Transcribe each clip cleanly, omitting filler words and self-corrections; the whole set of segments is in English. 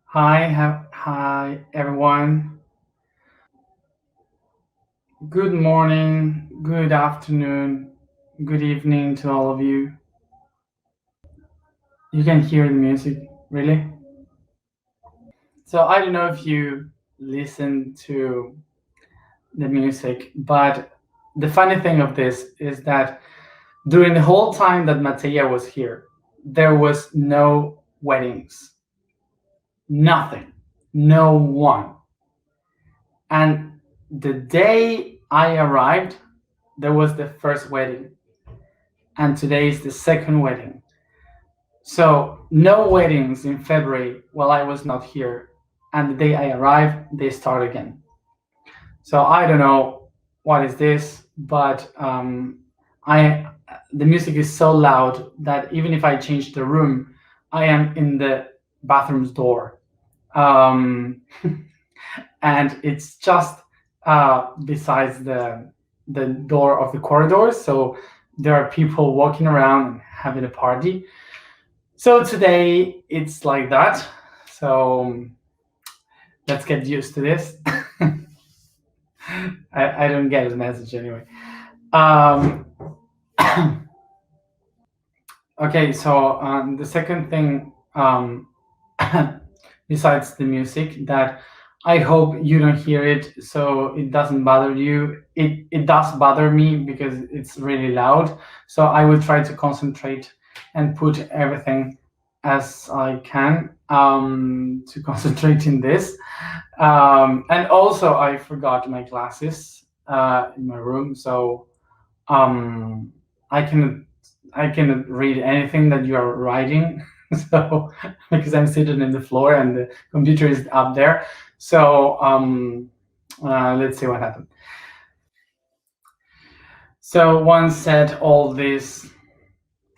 Hi everyone. Good morning, good afternoon, good evening to all of you. You can hear the music, really? So I don't know if you listen to the music, but the funny thing of this is that during the whole time that Matia was here, there was no weddings, nothing, no one. And the day I arrived, there was the first wedding, and today is the second wedding. So no weddings in February while I was not here, and the day I arrive, they start again. So I don't know what is this, but I the music is so loud that even if I change the room, I am in the bathroom's door, um, and it's just besides the door of the corridor. So there are people walking around and having a party. So today it's like that. So let's get used to this. I don't get the message anyway. Um, okay, so the second thing, besides the music, that I hope you don't hear it so it doesn't bother you. It does bother me because it's really loud. So I will try to concentrate and put everything as I can to concentrate in this. And also, I forgot my glasses in my room, so um, I cannot I cannot read anything that you are writing. So because I'm sitting in the floor and the computer is up there. So let's see what happened. So once said all this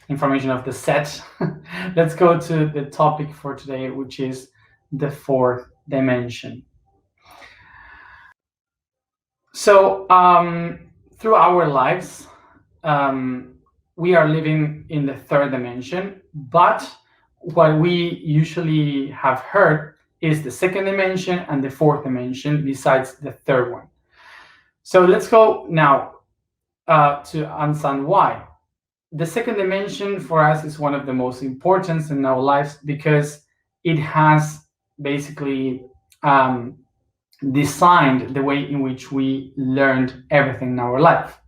information of the set, let's go to the topic for today, which is the fourth dimension. So through our lives, we are living in the third dimension, but what we usually have heard is the second dimension and the fourth dimension besides the third one. So let's go now to understand why. The second dimension for us is one of the most important in our lives because it has basically designed the way in which we learned everything in our life.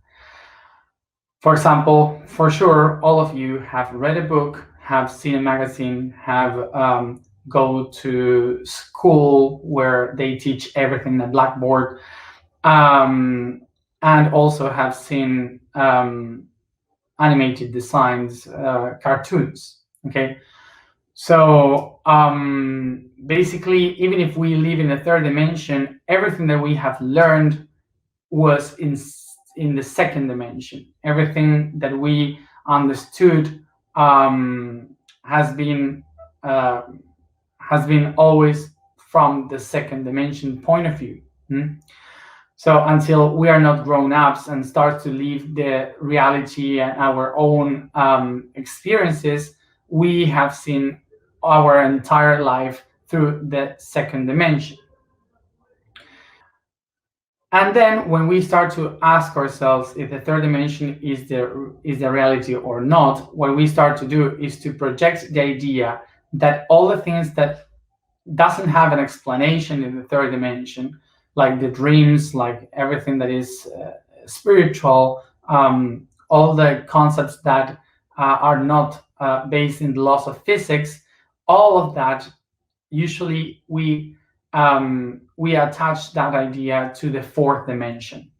For example, for sure, all of you have read a book, have seen a magazine, have go to school where they teach everything in the blackboard, and also have seen animated designs, cartoons. Okay, so basically, even if we live in the third dimension, everything that we have learned was in the second dimension. Everything that we understood has been always from the second dimension point of view. So until we are not grown ups and start to live the reality and our own experiences, we have seen our entire life through the second dimension. And then when we start to ask ourselves if the third dimension is the reality or not, what we start to do is to project the idea that all the things that doesn't have an explanation in the third dimension, like the dreams, like everything that is spiritual, all the concepts that are not based in the laws of physics, all of that, usually we attach that idea to the fourth dimension.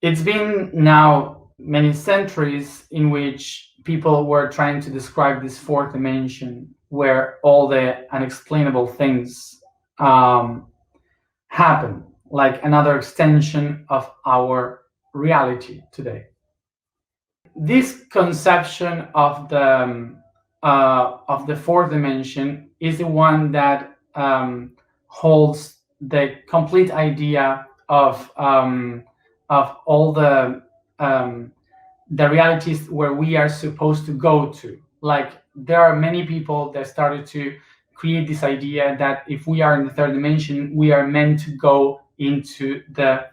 It's been now many centuries in which people were trying to describe this fourth dimension where all the unexplainable things happen, like another extension of our reality today. This conception of the fourth dimension is the one that holds the complete idea of all the realities where we are supposed to go to, like there are many people that started to create this idea that if we are in the third dimension, we are meant to go into the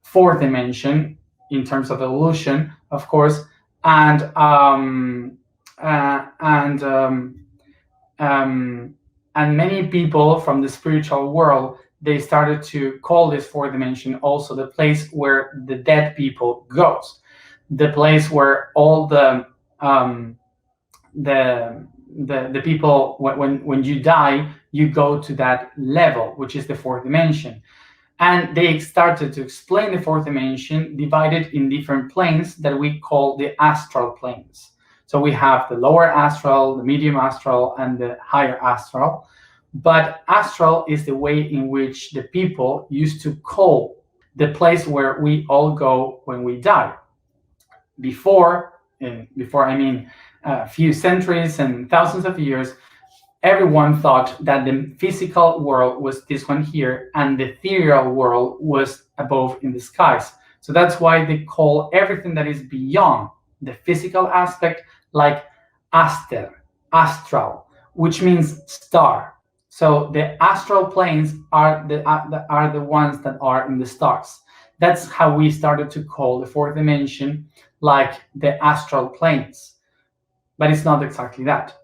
fourth dimension in terms of evolution, of course, and uh, and um, and many people from the spiritual world, they started to call this fourth dimension also the place where the dead people goes, the place where all um, the people, when you die, you go to that level, which is the fourth dimension. And they started to explain the fourth dimension divided in different planes that we call the astral planes. So we have the lower astral, the medium astral, and the higher astral. But astral is the way in which the people used to call the place where we all go when we die. Before I mean a few centuries and thousands of years, everyone thought that the physical world was this one here and the ethereal world was above in the skies. So that's why they call everything that is beyond the physical aspect like astral, which means star. So the astral planes are the ones that are in the stars. That's how we started to call the fourth dimension, like the astral planes, but it's not exactly that.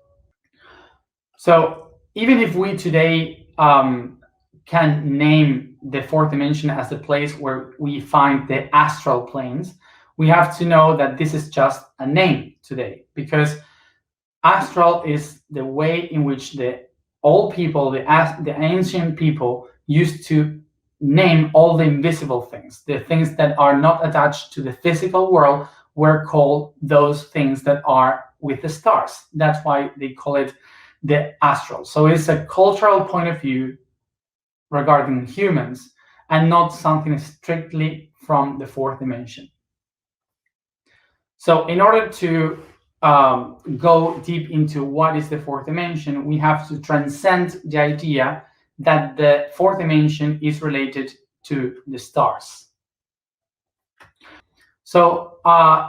So even if we today can name the fourth dimension as the place where we find the astral planes, we have to know that this is just a name today, because astral is the way in which the old people, the ancient people, used to name all the invisible things. The things that are not attached to the physical world were called those things that are with the stars. That's why they call it the astral. So it's a cultural point of view regarding humans and not something strictly from the fourth dimension. So in order to go deep into what is the fourth dimension, we have to transcend the idea that the fourth dimension is related to the stars. So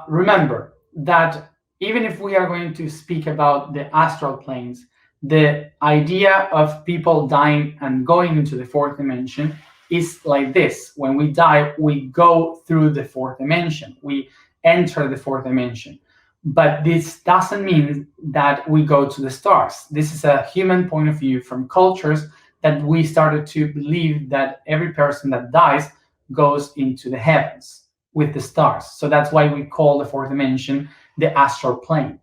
remember that even if we are going to speak about the astral planes, the idea of people dying and going into the fourth dimension is like this. When we die, we go through the fourth dimension. We enter the fourth dimension. But this doesn't mean that we go to the stars. This is a human point of view from cultures that we started to believe that every person that dies goes into the heavens with the stars. So that's why we call the fourth dimension the astral plane.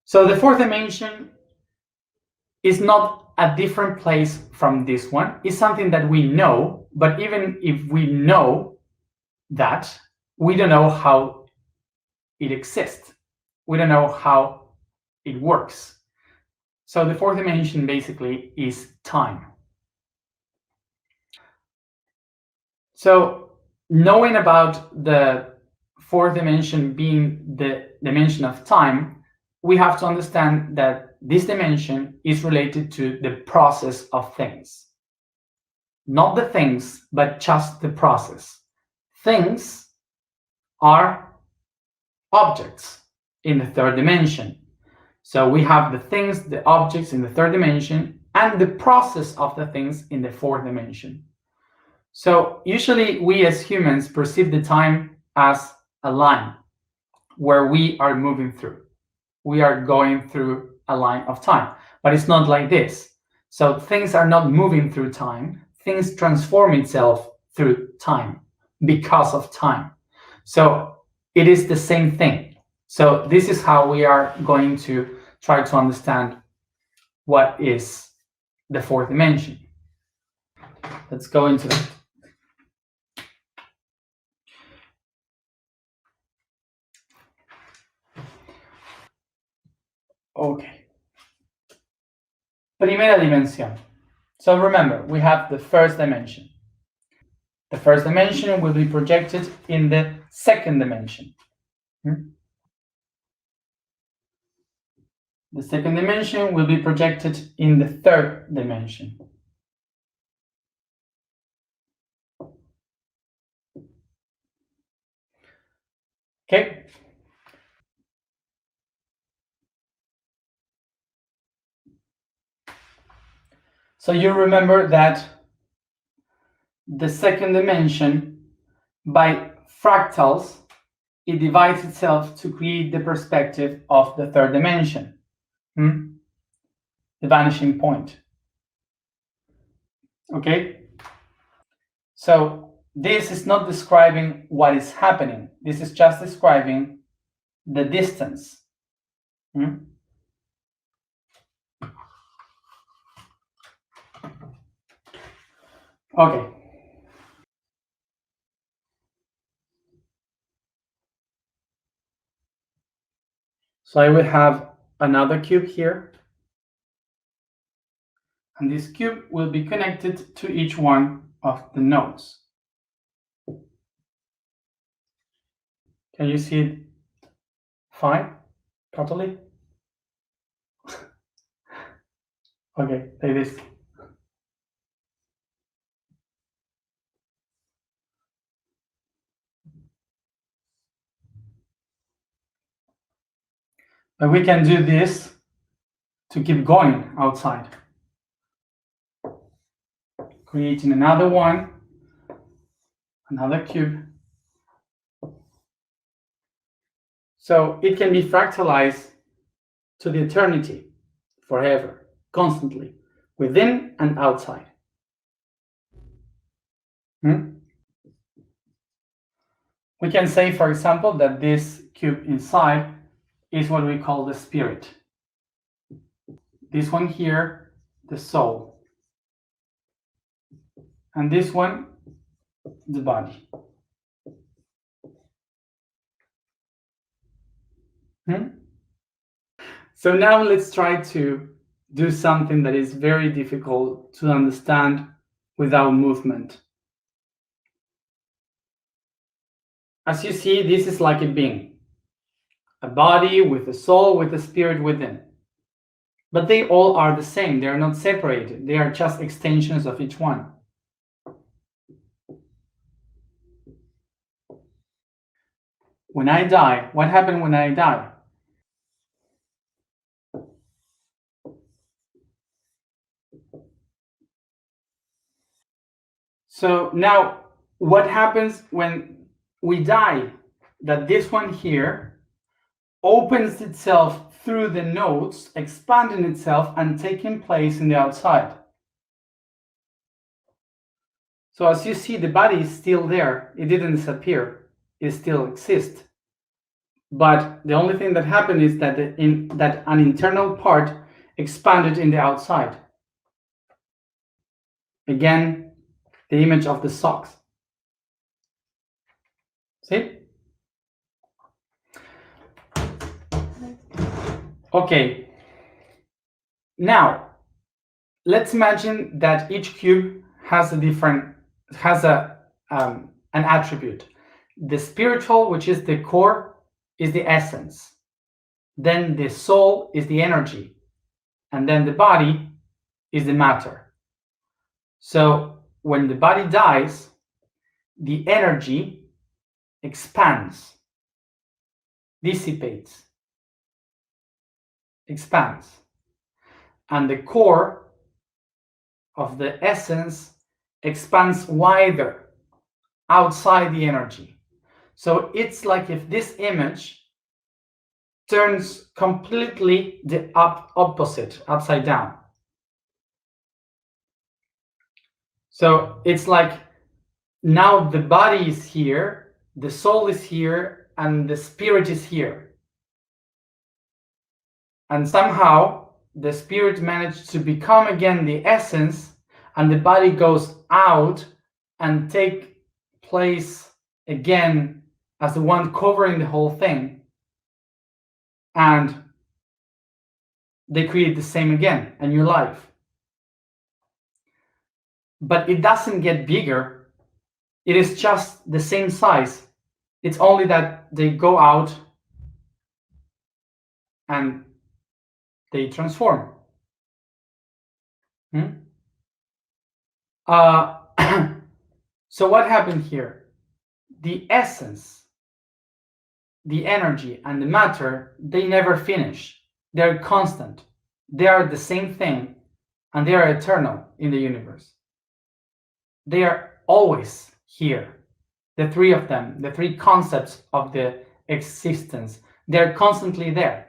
So the fourth dimension is not a different place from this one. It's something that we know, but even if we know that, we don't know how it exists. We don't know how it works. So the fourth dimension basically is time. So knowing about the fourth dimension being the dimension of time, we have to understand that this dimension is related to the process of things. Not the things, but just the process. Things are objects in the third dimension. So we have the things, the objects in the third dimension, and the process of the things in the fourth dimension. So usually we as humans perceive the time as a line where we are moving through. We are going through a line of time, but it's not like this. So things are not moving through time. Things transform itself through time because of time. So it is the same thing. So this is how we are going to try to understand what is the fourth dimension. Let's go into that. Okay. Primera dimensión. So remember, we have the first dimension. The first dimension will be projected in the second dimension. The second dimension will be projected in the third dimension. Okay. So you remember that the second dimension, by fractals, it divides itself to create the perspective of the third dimension, the vanishing point. Okay? So this is not describing what is happening. This is just describing the distance. Okay. So I will have another cube here. And this cube will be connected to each one of the nodes. Can you see it fine, totally? Okay, like this. But we can do this to keep going outside. Creating another one, another cube. So it can be fractalized to the eternity, forever, constantly, within and outside. We can say, for example, that this cube inside is what we call the spirit. This one here, the soul. And this one, the body. So now let's try to do something that is very difficult to understand without movement. As you see, this is like a being, a body with a soul, with a spirit within. But they all are the same. They are not separated. They are just extensions of each one. When I die, what happened when I die? So now, what happens when we die? That this one here opens itself through the nodes, expanding itself and taking place in the outside. So as you see, the body is still there. It didn't disappear. It still exists. But the only thing that happened is that an internal part expanded in the outside. Again, the image of the socks. See? Okay. Now, let's imagine that each cube has an attribute. The spiritual, which is the core, is the essence. Then the soul is the energy. And then the body is the matter. So when the body dies, the energy expands, dissipates, expands. And the core of the essence expands wider outside the energy. So it's like if this image turns completely the opposite, upside down. So it's like now the body is here, the soul is here, and the spirit is here. And somehow the spirit managed to become again the essence, and the body goes out and take place again as the one covering the whole thing. And they create the same again, a new life. But it doesn't get bigger. It is just the same size. It's only that they go out and they transform. So what happened here? The essence, the energy, and the matter, they never finish. They're constant. They are the same thing and they are eternal in the universe. They are always here. The three of them, the three concepts of the existence, they're constantly there.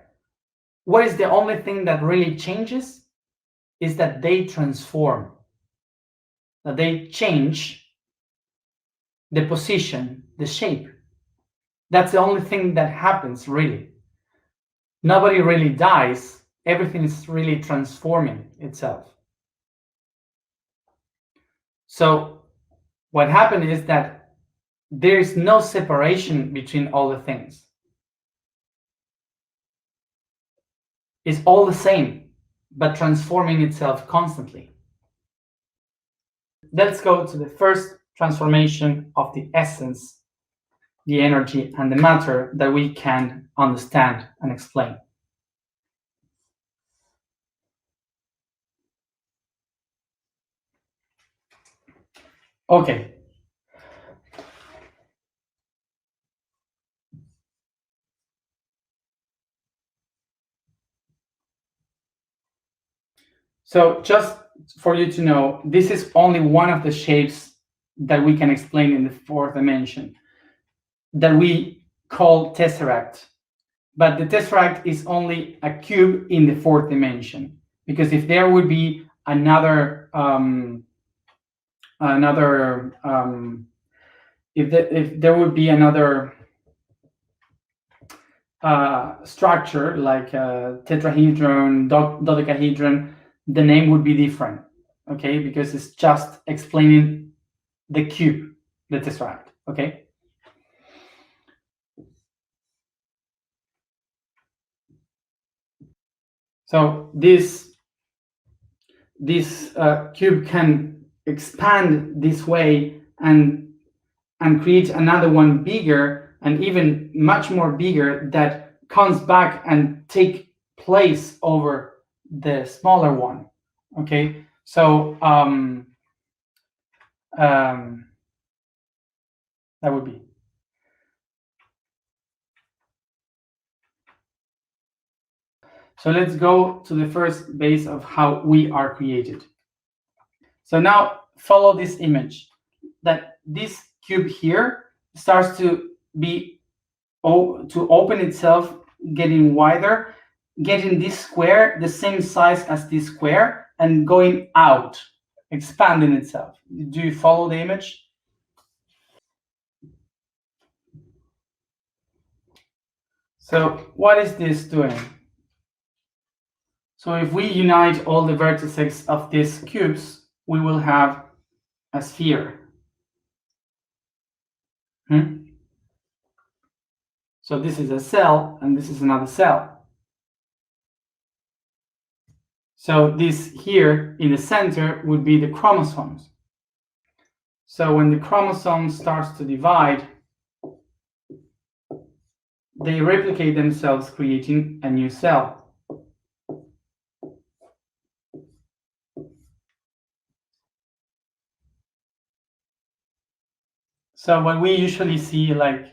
What is the only thing that really changes is that they transform, that they change the position, the shape. That's the only thing that happens, really. Nobody really dies. Everything is really transforming itself. So what happened is that there is no separation between all the things. It's all the same, but transforming itself constantly. Let's go to the first transformation of the essence, the energy, and the matter that we can understand and explain. Okay. So just for you to know, this is only one of the shapes that we can explain in the fourth dimension that we call tesseract. But the tesseract is only a cube in the fourth dimension, because if there would be another if there would be another structure like a tetrahedron, dodecahedron, the name would be different, okay? Because it's just explaining the cube, the tesseract, okay? So this cube can expand this way and create another one bigger and even much more bigger that comes back and take place over the smaller one. Okay, so that would be. So let's go to the first base of how we are created. So now follow this image, that this cube here starts to open itself, getting wider, getting this square the same size as this square and going out, expanding itself. Do you follow the image? So what is this doing? So if we unite all the vertices of these cubes, we will have a sphere. So this is a cell and this is another cell. So this here in the center would be the chromosomes. So when the chromosome starts to divide, they replicate themselves, creating a new cell. So what we usually see, like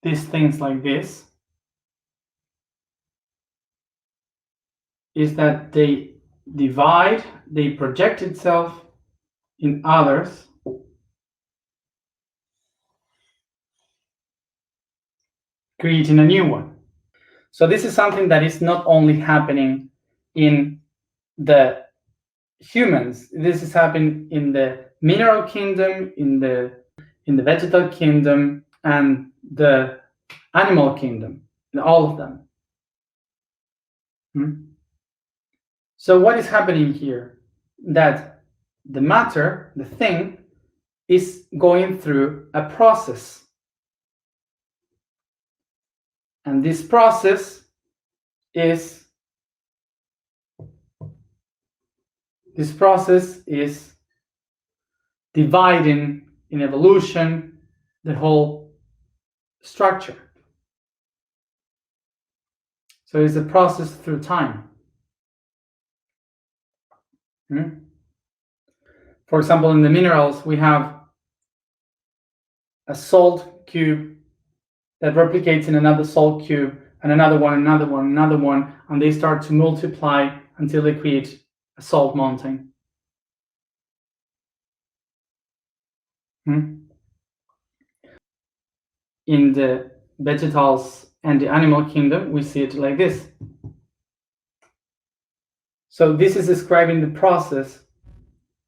these things like this, is that they divide, they project itself in others, creating a new one. So this is something that is not only happening in the humans. This is happening in the mineral kingdom, in the vegetal kingdom, and the animal kingdom, in all of them. So what is happening here? That the matter, the thing, is going through a process. And this process is dividing in evolution the whole structure. So it's a process through time. For example, in the minerals, we have a salt cube that replicates in another salt cube, and another one, and they start to multiply until they create a salt mountain. In the vegetals and the animal kingdom, we see it like this. So this is describing the process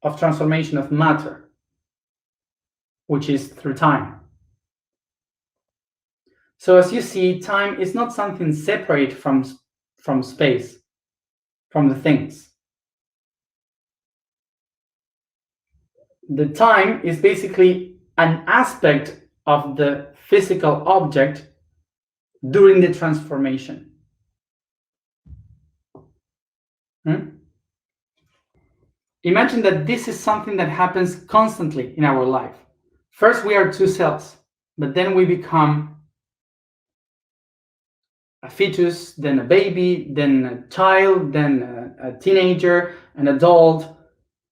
of transformation of matter, which is through time. So as you see, time is not something separate from space, from the things. The time is basically an aspect of the physical object during the transformation. Imagine that this is something that happens constantly in our life. First, we are two cells, but then we become a fetus, then a baby, then a child, then a teenager, an adult,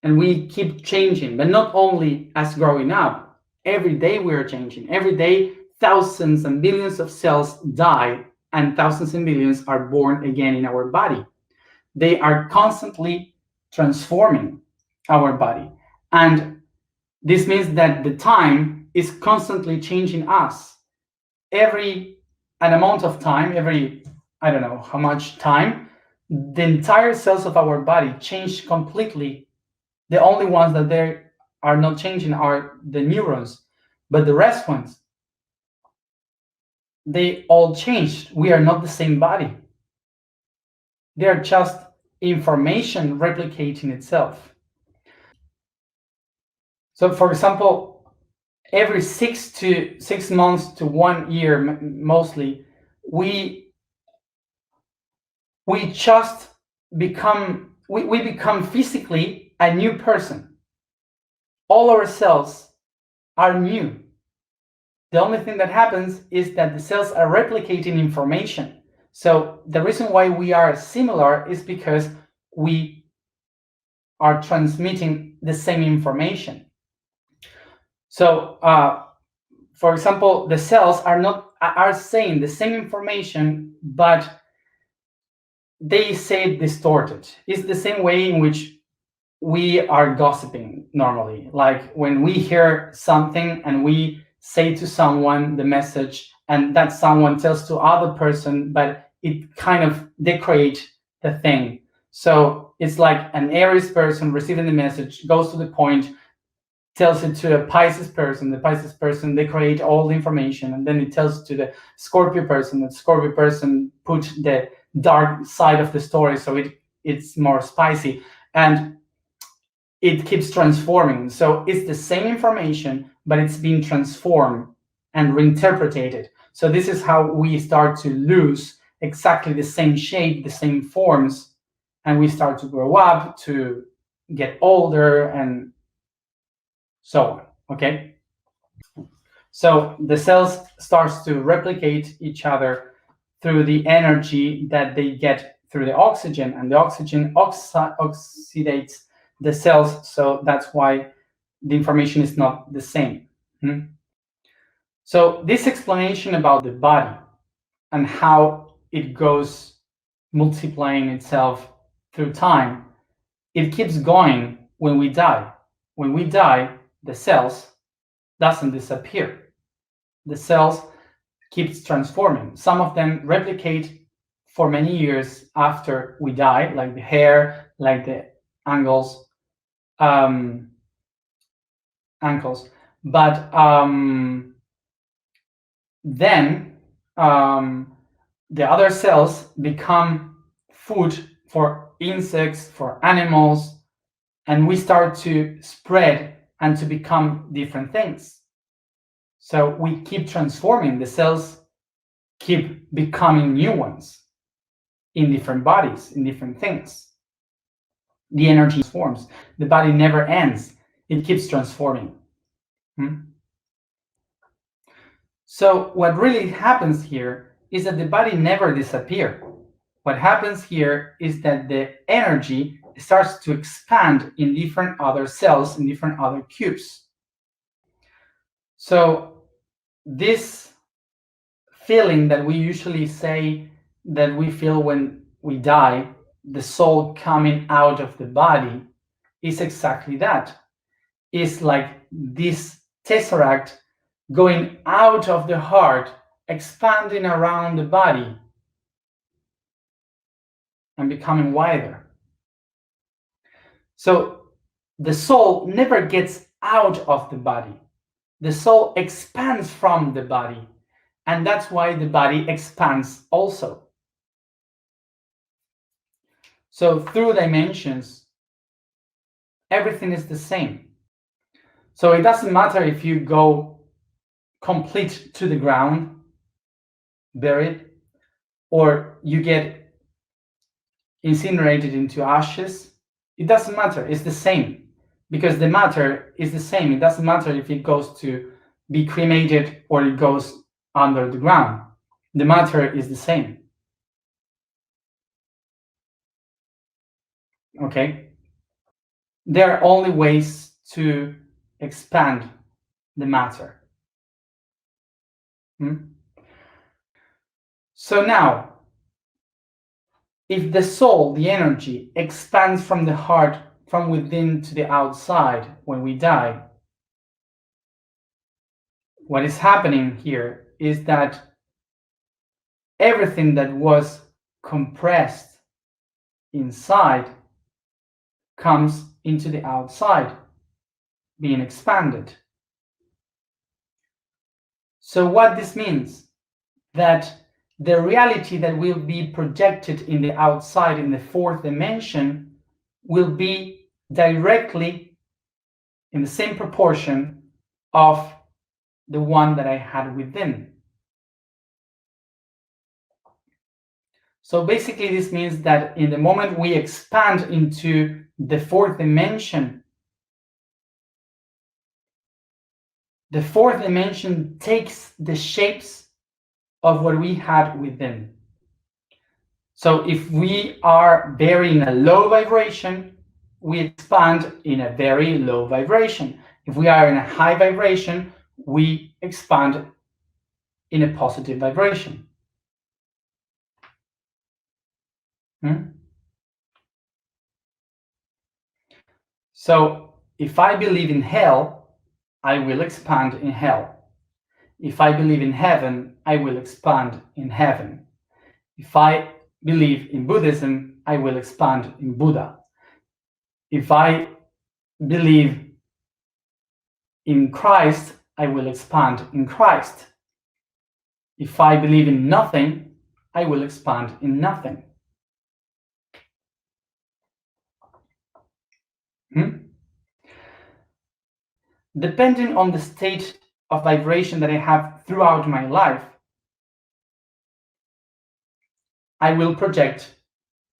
and we keep changing. But not only as growing up, every day we are changing. Every day, thousands and billions of cells die, and thousands and billions are born again in our body. They are constantly transforming our body. And this means that the time is constantly changing us. Every an amount of time, every, I don't know how much time, the entire cells of our body change completely. The only ones that they are not changing are the neurons, but the rest ones, they all changed. We are not the same body. They are just information replicating itself. So, for example, every 6 months to 1 year, mostly, we just become we become physically a new person. All our cells are new. The only thing that happens is that the cells are replicating information. So the reason why we are similar is because we are transmitting the same information. So, for example, the cells are saying the same information, but they say it distorted. It's the same way in which we are gossiping normally. Like when we hear something and we say to someone the message, and that someone tells to other person, but it kind of decorate the thing. So it's like an Aries person receiving the message, goes to the point, tells it to a Pisces person. The Pisces person, they create all the information, and then it tells it to the Scorpio person. The Scorpio person put the dark side of the story, so it's more spicy, and it keeps transforming. So it's the same information, but it's being transformed and reinterpreted. So this is how we start to lose exactly the same shape, the same forms, and we start to grow up, to get older, and so on. Okay. So the cells starts to replicate each other through the energy that they get through the oxygen, and the oxygen oxidates the cells. So that's why the information is not the same. So this explanation about the body and how it goes multiplying itself through time, it keeps going when we die. When we die, the cells doesn't disappear. The cells keeps transforming. Some of them replicate for many years after we die, like the hair, like the ankles. But then the other cells become food for insects, for animals, and we start to spread and to become different things. So we keep transforming. The cells keep becoming new ones in different bodies, in different things. The energy transforms. The body never ends. It keeps transforming. So what really happens here is that the body never disappears. What happens here is that the energy starts to expand in different other cells, in different other cubes. So this feeling that we usually say that we feel when we die, the soul coming out of the body is exactly that. It's like this tesseract going out of the heart, expanding around the body and becoming wider. So the soul never gets out of the body. The soul expands from the body, and that's why the body expands also. So through dimensions, everything is the same. So it doesn't matter if you go complete to the ground, buried, or you get incinerated into ashes. It doesn't matter. It's the same, because the matter is the same. It doesn't matter if it goes to be cremated or it goes under the ground. The matter is the same. Okay? There are only ways to expand the matter. So now, if the soul, the energy, expands from the heart, from within to the outside when we die, what is happening here is that everything that was compressed inside comes into the outside, being expanded. So what this means, that the reality that will be projected in the outside, in the fourth dimension, will be directly in the same proportion of the one that I had within. So basically this means that in the moment we expand into the fourth dimension, the fourth dimension takes the shapes of what we had within. So if we are very in a low vibration, we expand in a very low vibration. If we are in a high vibration, we expand in a positive vibration. So if I believe in hell, I will expand in hell. If I believe in heaven, I will expand in heaven. If I believe in Buddhism, I will expand in Buddha. If I believe in Christ, I will expand in Christ. If I believe in nothing, I will expand in nothing. Depending on the state of vibration that I have throughout my life, I will project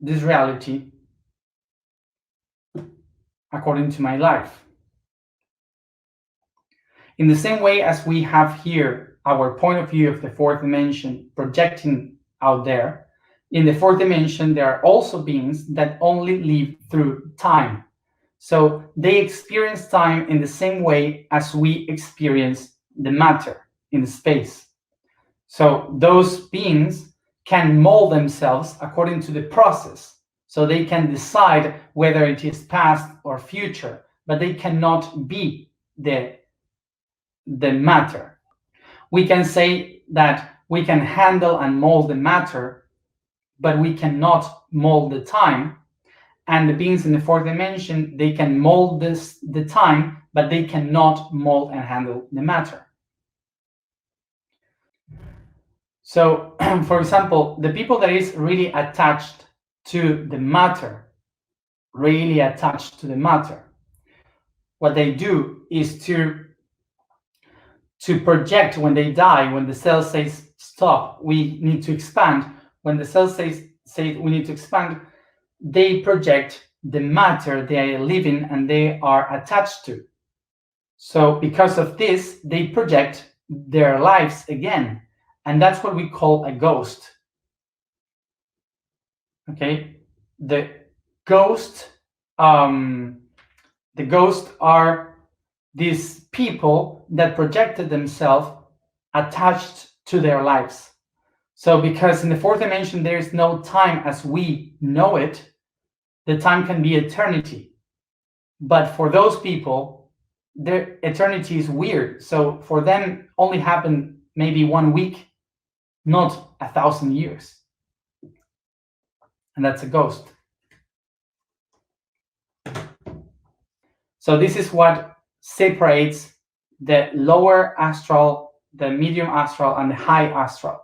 this reality according to my life. In the same way as we have here our point of view of the fourth dimension projecting out there, in the fourth dimension there are also beings that only live through time. So they experience time in the same way as we experience the matter in the space. So those beings can mold themselves according to the process. So they can decide whether it is past or future, but they cannot be the matter. We can say that we can handle and mold the matter, but we cannot mold the time. And the beings in the fourth dimension, they can mold the time, but they cannot mold and handle the matter. So, for example, the people that is really attached to the matter, what they do is to project when they die, when the cell says stop, we need to expand. When the cell says we need to expand, they project the matter they are living and they are attached to. So because of this, they project their lives again. And that's what we call a ghost. Okay? The ghosts are these people that projected themselves attached to their lives. So because in the fourth dimension, there is no time as we know it, the time can be eternity. But for those people, their eternity is weird. So for them, only happened maybe 1 week, not 1,000 years. And that's a ghost. So this is what separates the lower astral, the medium astral, and the high astral.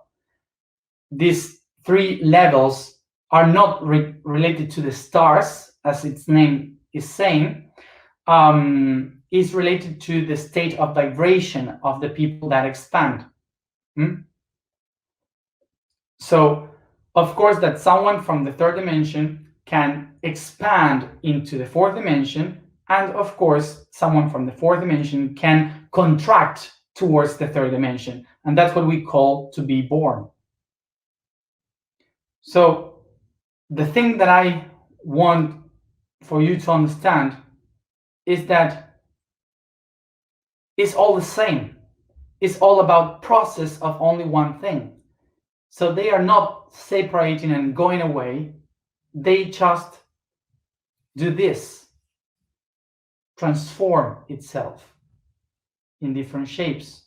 These 3 levels are not related to the stars, as its name is saying. Is related to the state of vibration of the people that expand. So, of course, that someone from the 3rd dimension can expand into the 4th dimension, and of course, someone from the 4th dimension can contract towards the 3rd dimension, and that's what we call to be born. So, the thing that I want for you to understand is that it's all the same. It's all about process of only one thing. So they are not separating and going away. They just do this, transform itself in different shapes.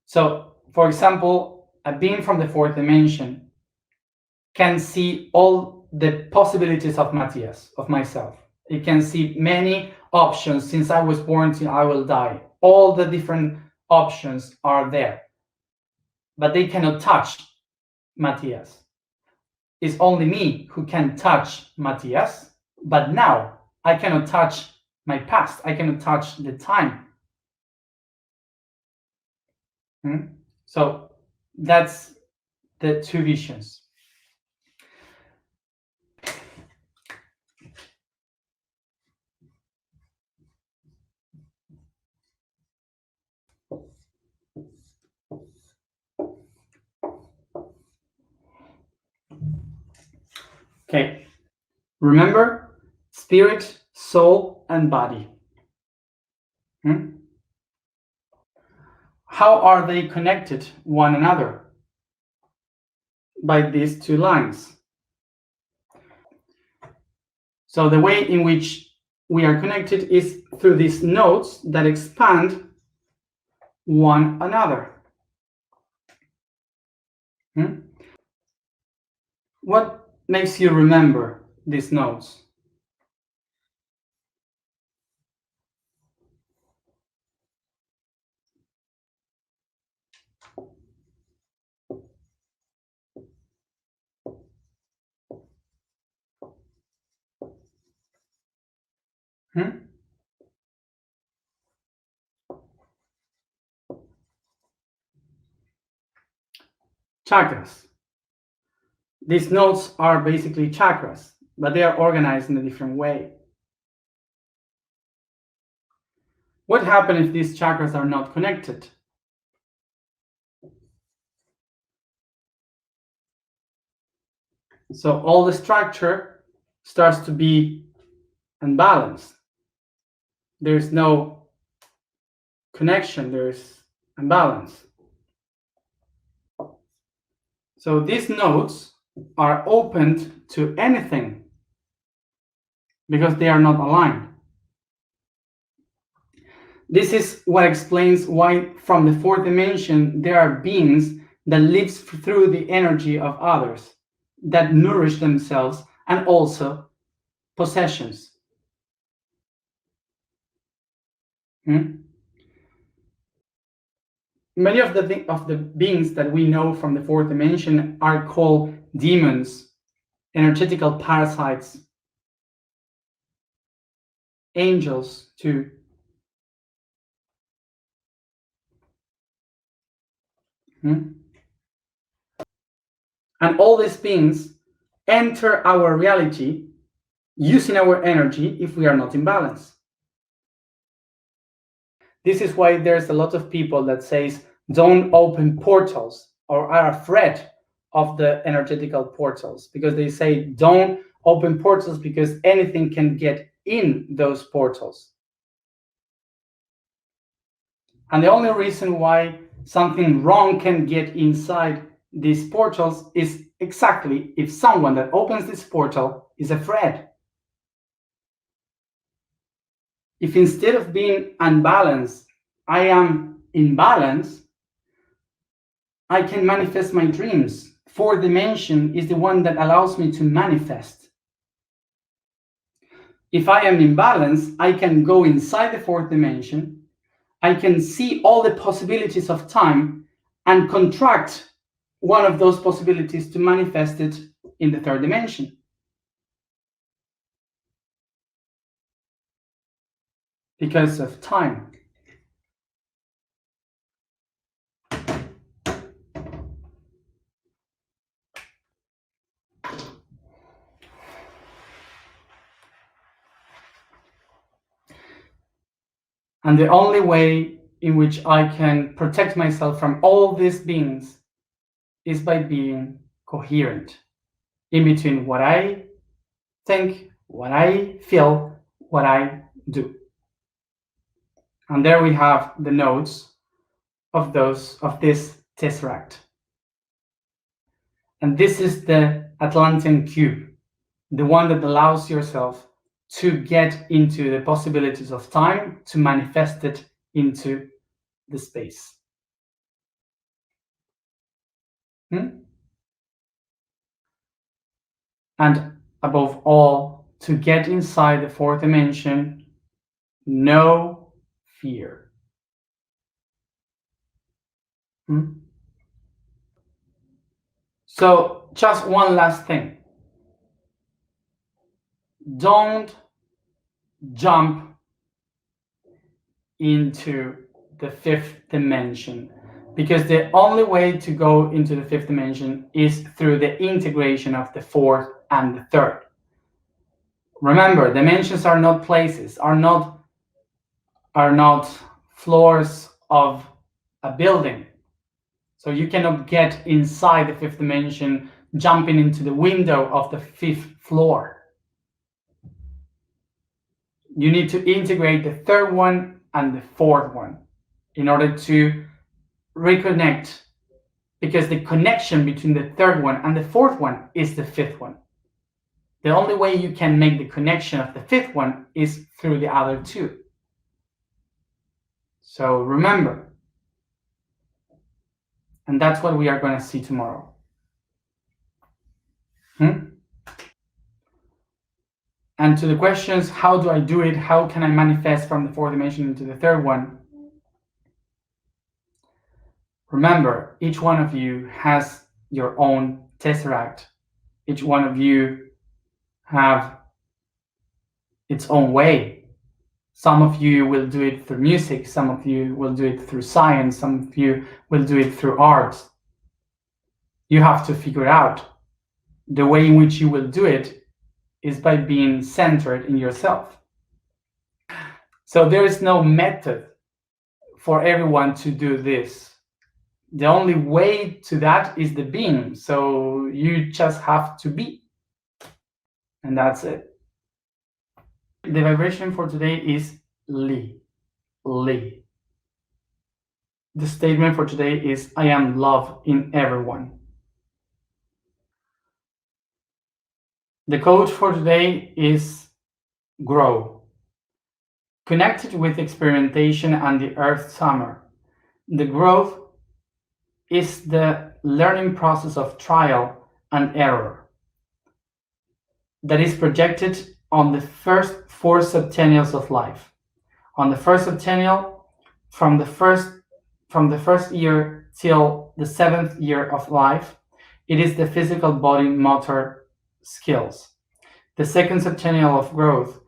So, for example, a being from the 4th dimension can see all the possibilities of Matias, of myself. It can see many options since I was born till I will die. All the different options are there. But they cannot touch Matias. It's only me who can touch Matias, but now I cannot touch my past. I cannot touch the time. So that's the 2 visions. Okay, remember, spirit, soul, and body. How are they connected one another? By these 2 lines. So the way in which we are connected is through these nodes that expand one another. What makes you remember these nodes? Chakras. These nodes are basically chakras, but they are organized in a different way. What happens if these chakras are not connected? So all the structure starts to be unbalanced. There's no connection, there's imbalance. So these nodes are opened to anything because they are not aligned. This is what explains why from the 4th dimension there are beings that live through the energy of others, that nourish themselves, and also possessions. Many of the beings that we know from the 4th dimension are called demons, energetical parasites, angels too. And all these beings enter our reality using our energy if we are not in balance. This is why there's a lot of people that says don't open portals or are afraid of the energetical portals, because they say don't open portals because anything can get in those portals. And the only reason why something wrong can get inside these portals is exactly if someone that opens this portal is afraid. If instead of being unbalanced, I am in balance, I can manifest my dreams. Fourth dimension is the one that allows me to manifest. If I am in balance, I can go inside the fourth dimension. I can see all the possibilities of time and contract one of those possibilities to manifest it in the third dimension. Because of time. And the only way in which I can protect myself from all these beings is by being coherent in between what I think, what I feel, what I do. And there we have the nodes of this tesseract. And this is the Atlantean cube, the one that allows yourself to get into the possibilities of time, to manifest it into the space. And above all, to get inside the fourth dimension, no fear. So just one last thing. Don't jump into the fifth dimension, because the only way to go into the fifth dimension is through the integration of the fourth and the third. Remember, dimensions are not places, are not floors of a building. So you cannot get inside the fifth dimension jumping into the window of the fifth floor. You need to integrate the third one and the fourth one in order to reconnect, because the connection between the third one and the fourth one is the fifth one. The only way you can make the connection of the fifth one is through the other two. So remember, and that's what we are going to see tomorrow. And to the questions, how do I do it? How can I manifest from the fourth dimension into the third one? Remember, each one of you has your own tesseract. Each one of you have its own way. Some of you will do it through music. Some of you will do it through science. Some of you will do it through art. You have to figure out the way in which you will do it is by being centered in yourself. So there is no method for everyone to do this. The only way to that is the being. So you just have to be. And that's it. The vibration for today is Li. Li. The statement for today is, I am love in everyone. The code for today is grow. Connected with experimentation and the earth summer, the growth is the learning process of trial and error that is projected on the first 4 septennials of life. On the first septennial, from the first year till the 7th year of life, it is the physical body motor skills. The second septennial of growth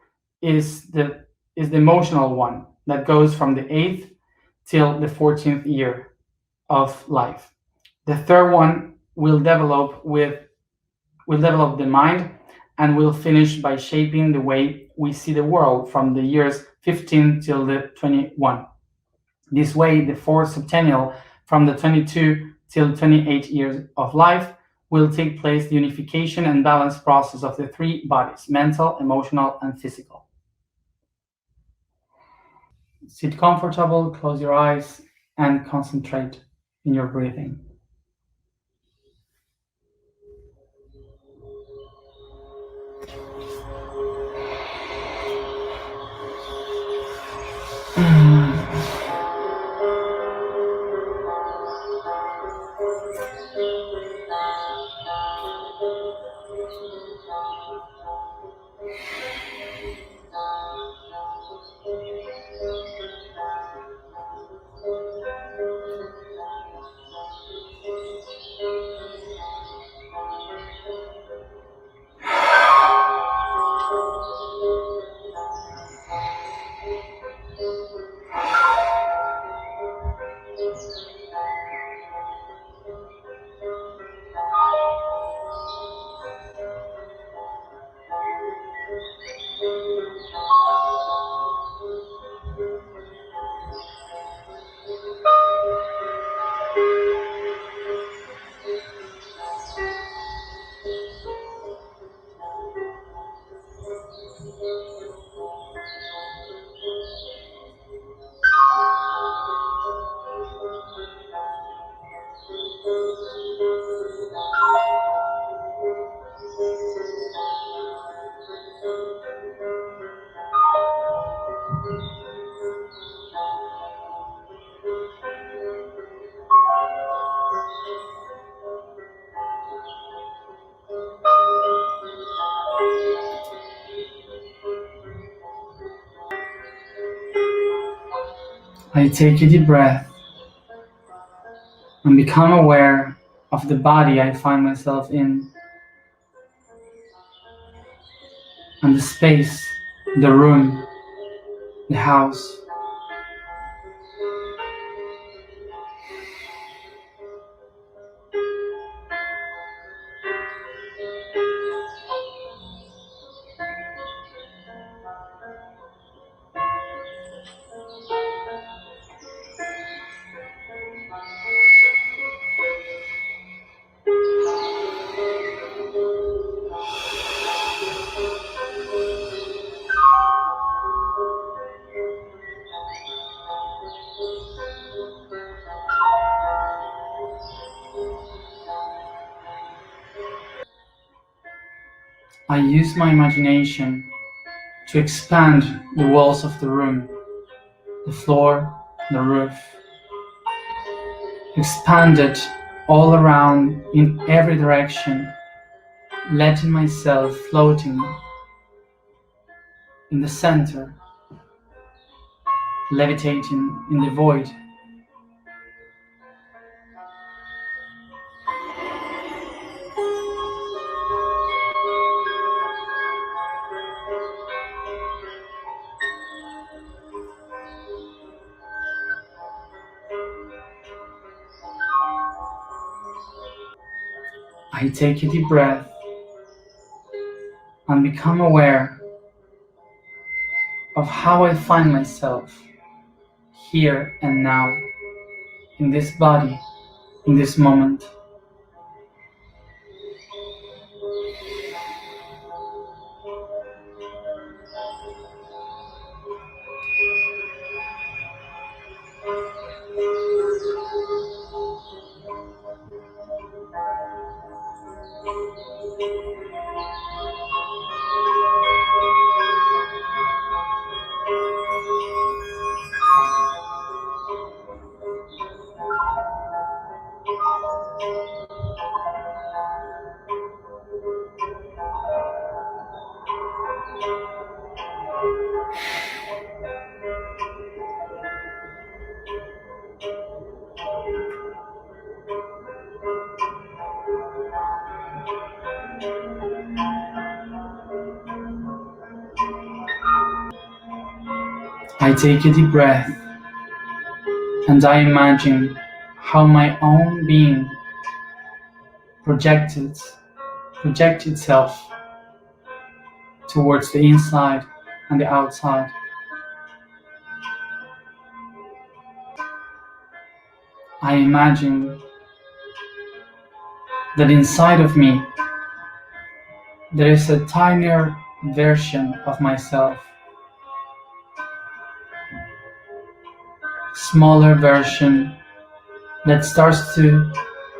is the emotional one that goes from the 8th till the 14th year of life. The third one will develop the mind and will finish by shaping the way we see the world from the years 15 till the 21. This way, the fourth septennial from the 22 till 28 years of life will take place the unification and balance process of the 3 bodies, mental, emotional, and physical. Sit comfortable, close your eyes, and concentrate in your breathing. I take a deep breath and become aware of the body I find myself in, and the space, the room, the house. I use my imagination to expand the walls of the room, the floor, the roof. Expand it all around in every direction, letting myself floating in the center, levitating in the void. I take a deep breath and become aware of how I find myself here and now, in this body, in this moment. I take a deep breath and I imagine how my own being projects itself towards the inside and the outside. I imagine that inside of me there is a tinier version of myself, smaller version that starts to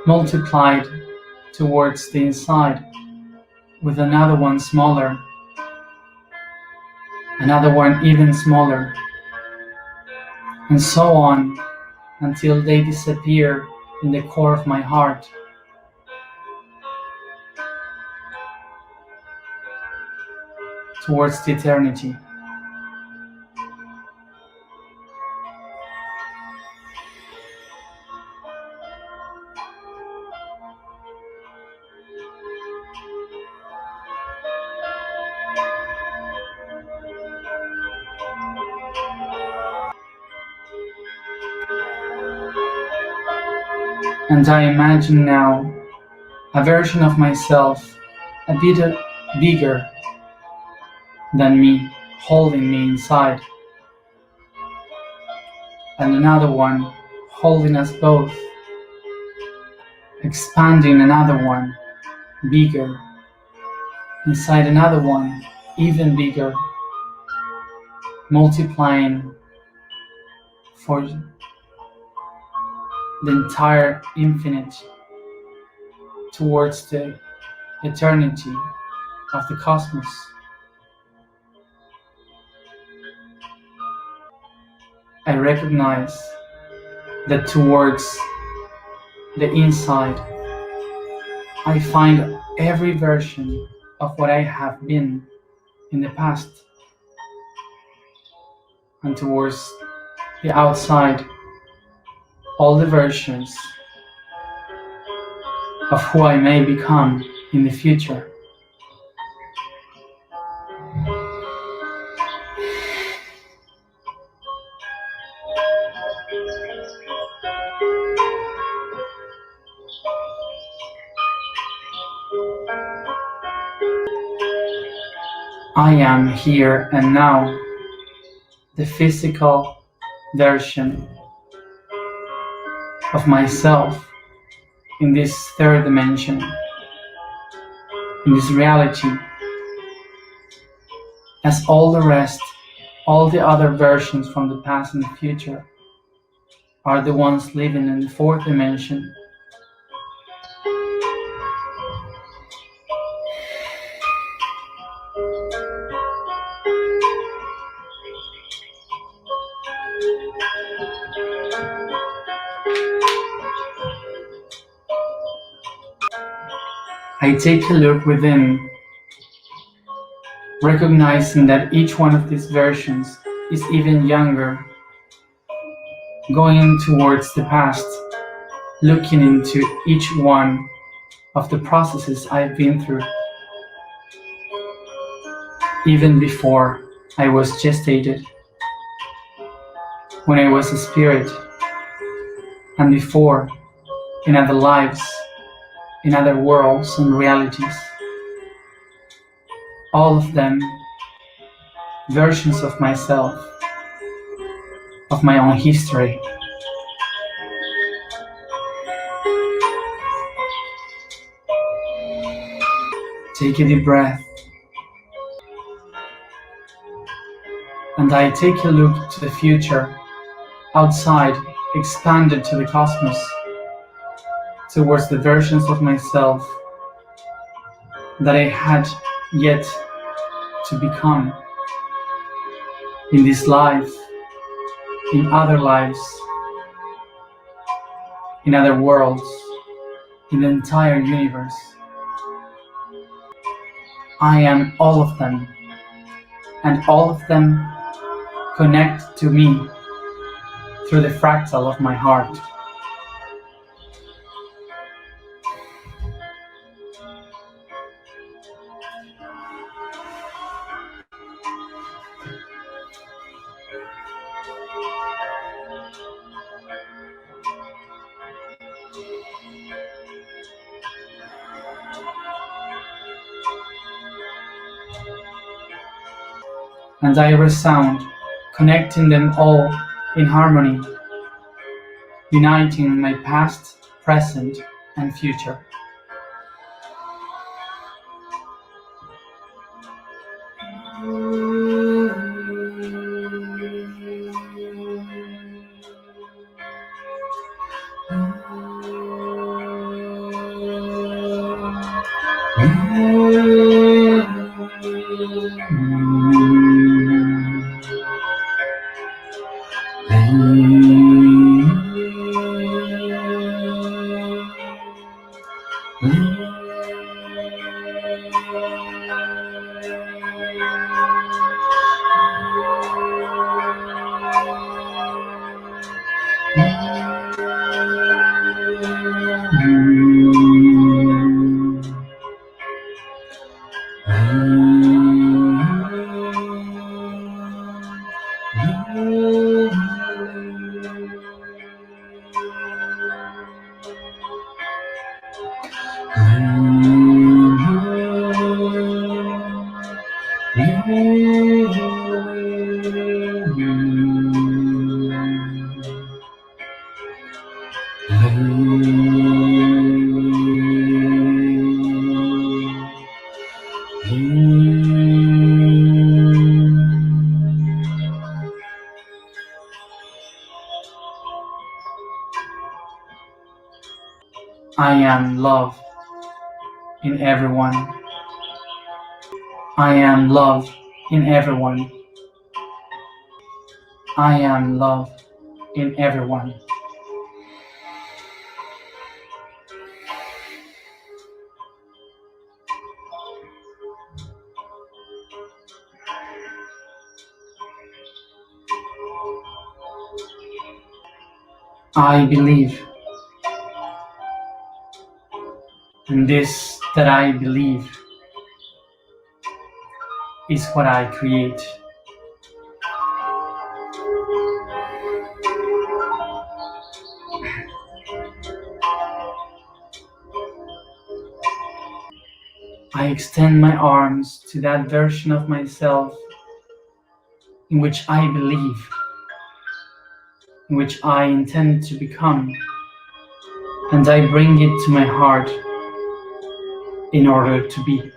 multiply towards the inside with another one smaller, another one even smaller. and so on until they disappear in the core of my heart. Towards the eternity. And I imagine now a version of myself a bit bigger than me, holding me inside, and another one holding us both, expanding another one, bigger, inside another one, even bigger, multiplying for the entire infinite towards the eternity of the cosmos. I recognize that towards the inside, I find every version of what I have been in the past, and towards the outside, all the versions of who I may become in the future. I am here and now, the physical version of myself in this third dimension, in this reality, as all the rest, all the other versions from the past and the future are the ones living in the fourth dimension. I take a look within, recognizing that each one of these versions is even younger, going towards the past, looking into each one of the processes I've been through, even before I was gestated, when I was a spirit, and before, in other lives, in other worlds and realities. All of them versions of myself, of my own history. Take a deep breath, and I take a look to the future, outside, expanded to the cosmos, towards the versions of myself that I had yet to become in this life, in other lives, in other worlds, in the entire universe. I am all of them, and all of them connect to me through the fractal of my heart. And I resound, connecting them all in harmony, uniting my past, present, and future. I am love in everyone. I am love in everyone. I am love in everyone. I believe, and this that I believe is what I create. I extend my arms to that version of myself in which I believe, in which I intend to become, and I bring it to my heart in order to be.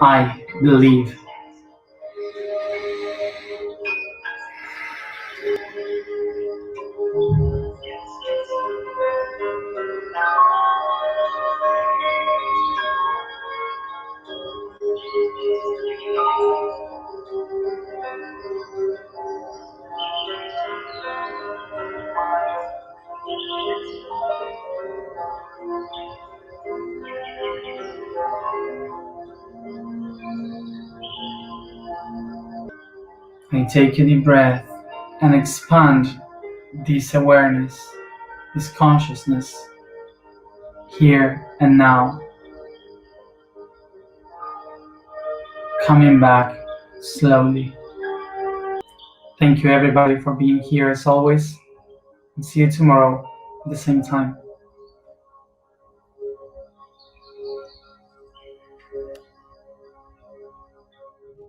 I believe. I take a deep breath and expand this awareness, this consciousness, here and now, coming back slowly. Thank you everybody for being here as always, and see you tomorrow at the same time.